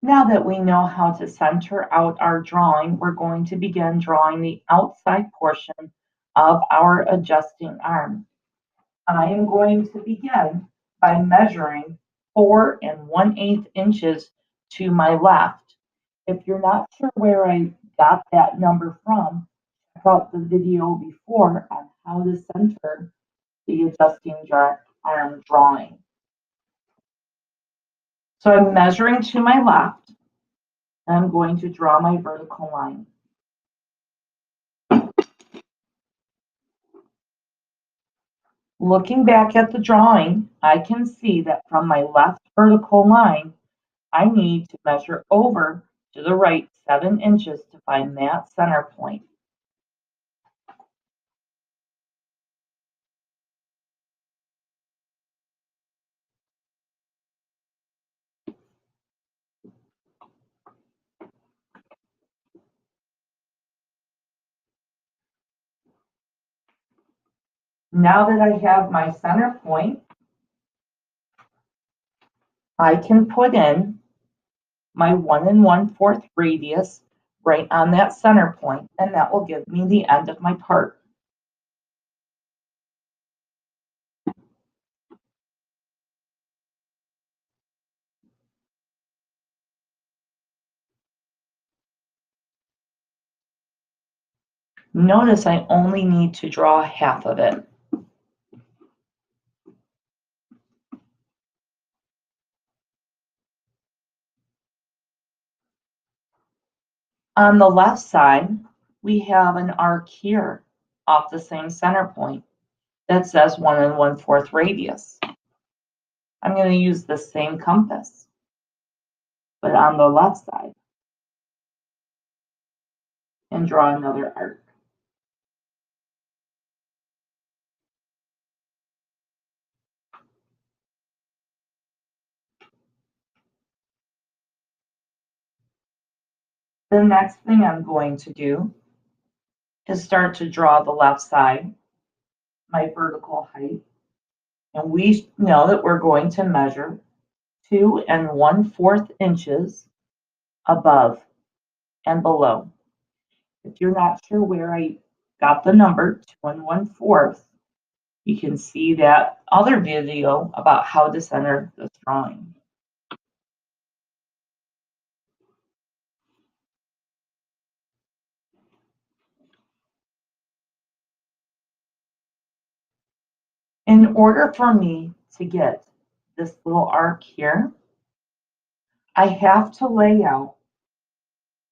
Now that we know how to center out our drawing, we're going to begin drawing the outside portion of our adjusting arm. I am going to begin by measuring 4 1/8 inches to my left. If you're not sure where I got that number from, check out the video before on how to center the adjusting arm drawing. So I'm measuring to my left, and I'm going to draw my vertical line. Looking back at the drawing, I can see that from my left vertical line, I need to measure over to the right 7 inches to find that center point. Now that I have my center point, I can put in my 1 1/4 radius right on that center point, and that will give me the end of my part. Notice I only need to draw half of it. On the left side, we have an arc here off the same center point that says 1 1/4 radius. I'm going to use the same compass, but on the left side, and draw another arc. The next thing I'm going to do is start to draw the left side, my vertical height, and we know that we're going to measure 2 1/4 inches above and below. If you're not sure where I got the number 2 1/4, you can see that other video about how to center this drawing. In order for me to get this little arc here, I have to lay out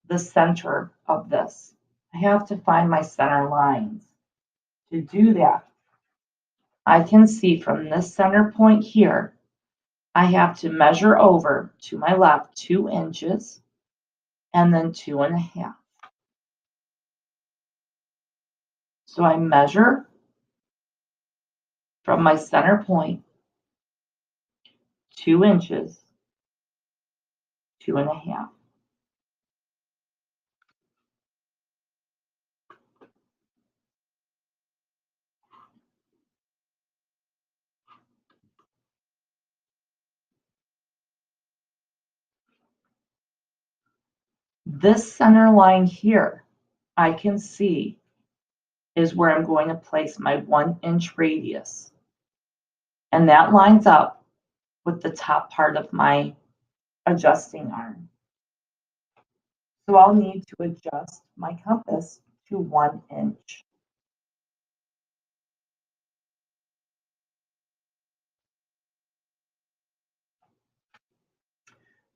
the center of this. I have to find my center lines. To do that, I can see from this center point here, I have to measure over to my left 2 inches and then 2 1/2. So I measure from my center point 2 inches, 2 1/2. This center line here, I can see is where I'm going to place my 1-inch radius. And that lines up with the top part of my adjusting arm. So I'll need to adjust my compass to 1 inch.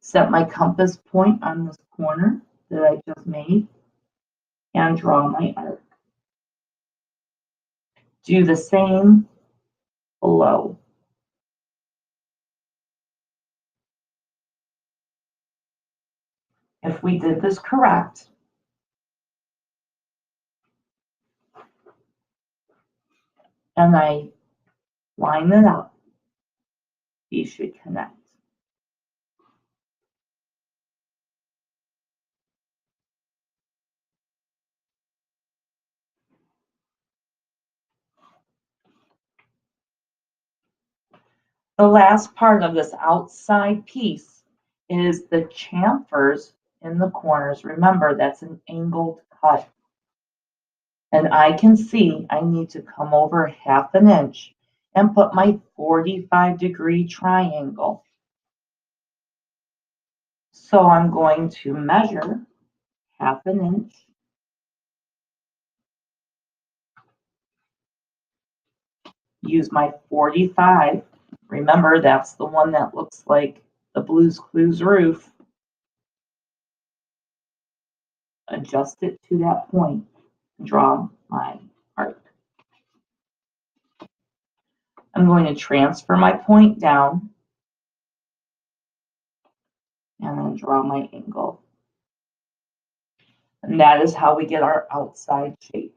Set my compass point on this corner that I just made and draw my arc. Do the same below. If we did this correct, and I line it up, these should connect. The last part of this outside piece is the chamfers in the corners. Remember, that's an angled cut. And I can see I need to come over 1/2 inch and put my 45-degree triangle. So I'm going to measure 1/2 inch. Use my 45. Remember, that's the one that looks like the Blue's Clues roof. Adjust it to that point. Draw my arc. I'm going to transfer my point down and then draw my angle. And that is how we get our outside shape.